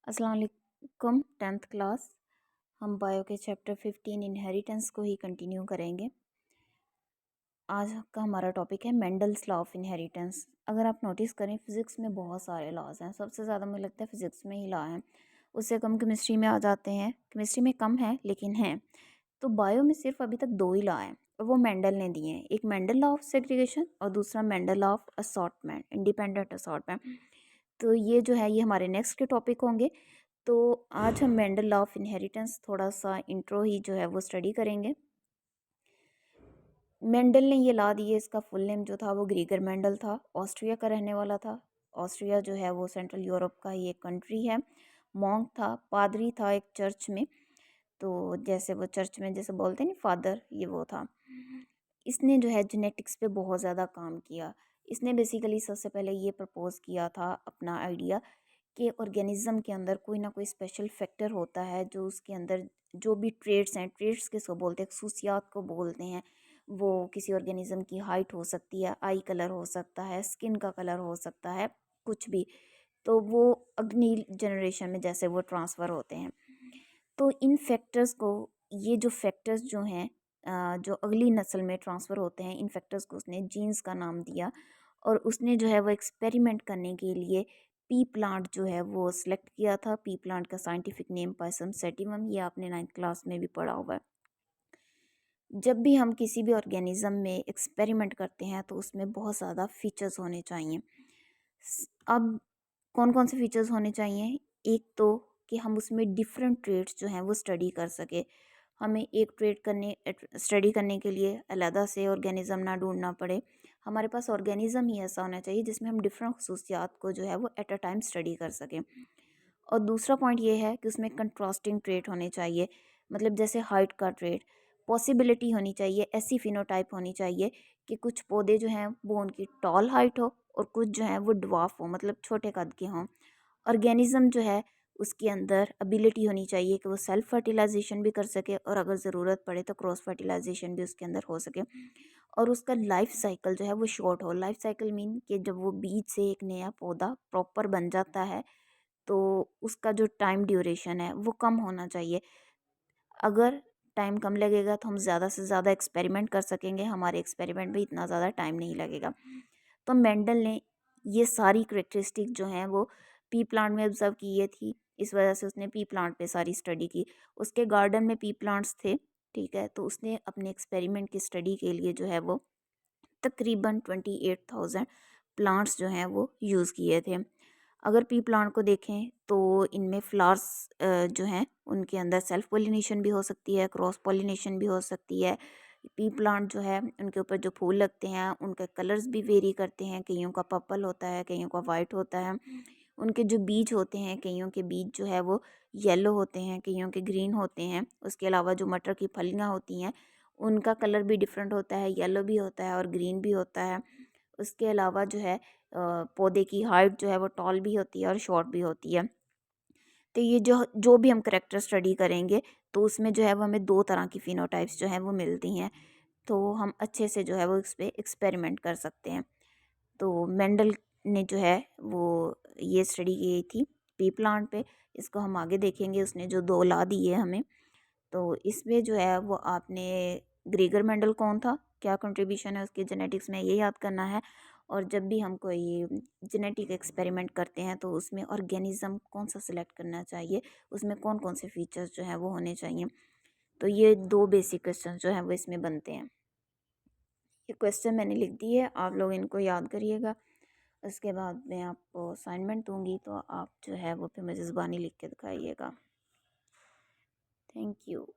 अस्सलाम वालेकुम। 10th class हम बायो के चैप्टर 15 इनहेरिटेंस को ही कंटिन्यू करेंगे। आज का हमारा टॉपिक है मेंडल्स लॉ ऑफ इनहेरिटेंस। अगर आप नोटिस करें फिज़िक्स में बहुत सारे लॉज हैं, सबसे ज़्यादा मुझे लगता है फिज़िक्स में ही लॉ हैं, उससे कम केमिस्ट्री में आ जाते हैं। केमिस्ट्री में कम है लेकिन हैं। तो बायो में सिर्फ अभी तक 2 ही लॉ हैं और वो मेंडल ने दिए हैं। एक मेंडल लॉ ऑफ सेग्रीगेशन और दूसरा Mendel law of assortment, independent assortment. तो ये जो है ये हमारे नेक्स्ट के टॉपिक होंगे। तो आज हम मेंडल लॉ ऑफ इनहेरिटेंस थोड़ा सा इंट्रो ही जो है वो स्टडी करेंगे। मेंडल ने ये ला दिए, इसका फुल नेम जो था वो ग्रीगर मेंडल था, ऑस्ट्रिया का रहने वाला था। ऑस्ट्रिया जो है वो सेंट्रल यूरोप का ही एक कंट्री है। मॉन्क था, पादरी था एक चर्च में। तो जैसे वो चर्च में जैसे बोलते हैं ना फादर, ये वो था। इसने जो है जेनेटिक्स पे बहुत ज़्यादा काम किया। इसने बेसिकली सबसे पहले ये प्रपोज किया था अपना आइडिया कि ऑर्गेनिज्म के अंदर कोई ना कोई स्पेशल फैक्टर होता है जो उसके अंदर जो भी ट्रेड्स हैं, ट्रेड्स किसको बोलते हैं, खसूसियात को बोलते हैं। वो किसी ऑर्गेनिज्म की हाइट हो सकती है, आई कलर हो सकता है, स्किन का कलर हो सकता है, कुछ भी। तो वो अगली जनरेशन में जैसे वो ट्रांसफ़र होते हैं। तो इन फैक्टर्स को, ये जो फैक्टर्स जो हैं जो अगली नस्ल में ट्रांसफ़र होते हैं, इन फैक्टर्स को उसने जीन्स का नाम दिया। और उसने जो है वो एक्सपेरिमेंट करने के लिए पी प्लांट जो है वो सिलेक्ट किया था। पी प्लांट का साइंटिफिक नेम पायसम सेटिवम, ये आपने 9th क्लास में भी पढ़ा हुआ है। जब भी हम किसी भी ऑर्गेनिज्म में एक्सपेरिमेंट करते हैं तो उसमें बहुत ज़्यादा फीचर्स होने चाहिए। अब कौन कौन से फीचर्स होने चाहिए? एक तो कि हम उसमें डिफरेंट ट्रेड्स जो हैं वो स्टडी कर सके। हमें एक ट्रेड करने स्टडी करने के लिए अलहदा से ऑर्गेनिज़म ना ढूंढना पड़े। हमारे पास ऑर्गेनिज़म ही ऐसा होना चाहिए जिसमें हम डिफरेंट खसूसियात को जो है वो एट अ टाइम स्टडी कर सकें। और दूसरा पॉइंट ये है कि उसमें कंट्रास्टिंग ट्रेड होने चाहिए, मतलब जैसे हाइट का ट्रेड, पॉसिबिलिटी होनी चाहिए, ऐसी फिनोटाइप होनी चाहिए कि कुछ पौधे जो हैं वो उनकी टॉल हाइट हो और कुछ जो हैं वो ड्वार्फ हो, मतलब छोटे कद के हों। ऑर्गेनिज्म जो है उसके अंदर एबिलिटी होनी चाहिए कि वो सेल्फ फर्टिलाइजेशन भी कर सके और अगर ज़रूरत पड़े तो क्रॉस फर्टिलाइजेशन भी उसके अंदर हो सके। और उसका लाइफ साइकिल जो है वो शॉर्ट हो। लाइफ साइकिल मीन कि जब वो बीज से एक नया पौधा प्रॉपर बन जाता है तो उसका जो टाइम ड्यूरेशन है वो कम होना चाहिए। अगर टाइम कम लगेगा तो हम ज़्यादा से ज़्यादा एक्सपेरिमेंट कर सकेंगे, हमारे एक्सपेरिमेंट में इतना ज़्यादा टाइम नहीं लगेगा। तो मेंडल ने ये सारी करेक्टरिस्टिक जो हैं वो पी प्लांट में ऑब्जर्व की ये थी, इस वजह से उसने पी प्लांट पे सारी स्टडी की। उसके गार्डन में पी प्लांट्स थे, ठीक है, तो उसने अपने एक्सपेरिमेंट की स्टडी के लिए जो है वो तकरीबन 28,000 प्लांट्स जो हैं वो यूज़ किए थे। अगर पी प्लांट को देखें तो इनमें फ्लावर्स जो हैं उनके अंदर सेल्फ पोलिनेशन भी हो सकती है, क्रॉस पोलिनेशन भी हो सकती है। पी प्लांट जो है उनके ऊपर जो फूल लगते हैं उनके कलर्स भी वेरी करते हैं, कईयों का पर्पल होता है, कईयों का वाइट होता है। उनके जो बीज होते हैं, कईयों के बीज जो है वो येलो होते हैं, कईयों के ग्रीन होते हैं। उसके अलावा जो मटर की फलियाँ होती हैं उनका कलर भी डिफरेंट होता है, येलो भी होता है और ग्रीन भी होता है। उसके अलावा जो है पौधे की हाइट जो है वो टॉल भी होती है और शॉर्ट भी होती है। तो ये जो जो भी हम करैक्टर स्टडी करेंगे तो उसमें जो है वो हमें 2 तरह की फिनोटाइप्स जो हैं वो मिलती हैं। तो हम अच्छे से जो है वो इस पे एक्सपेरिमेंट कर सकते हैं। तो मेंडल ने जो है वो ये स्टडी की थी पी प्लांट पे। इसको हम आगे देखेंगे, उसने जो 2 लॉ दिए हमें। तो इसमें जो है वो आपने ग्रेगर मेंडल कौन था, क्या कंट्रीब्यूशन है उसकी जेनेटिक्स में, ये याद करना है। और जब भी हम कोई जेनेटिक एक्सपेरिमेंट करते हैं तो उसमें ऑर्गेनिज्म कौन सा सिलेक्ट करना चाहिए, उसमें कौन कौन से फीचर्स जो हैं वो होने चाहिए। तो ये 2 बेसिक क्वेश्चन जो हैं वो इसमें बनते हैं। ये क्वेश्चन मैंने लिख दिए, आप लोग इनको याद करिएगा। उसके बाद मैं आपको असाइनमेंट दूंगी तो आप जो है वो फिर मुझे ज़ुबानी लिख के दिखाइएगा। Thank you.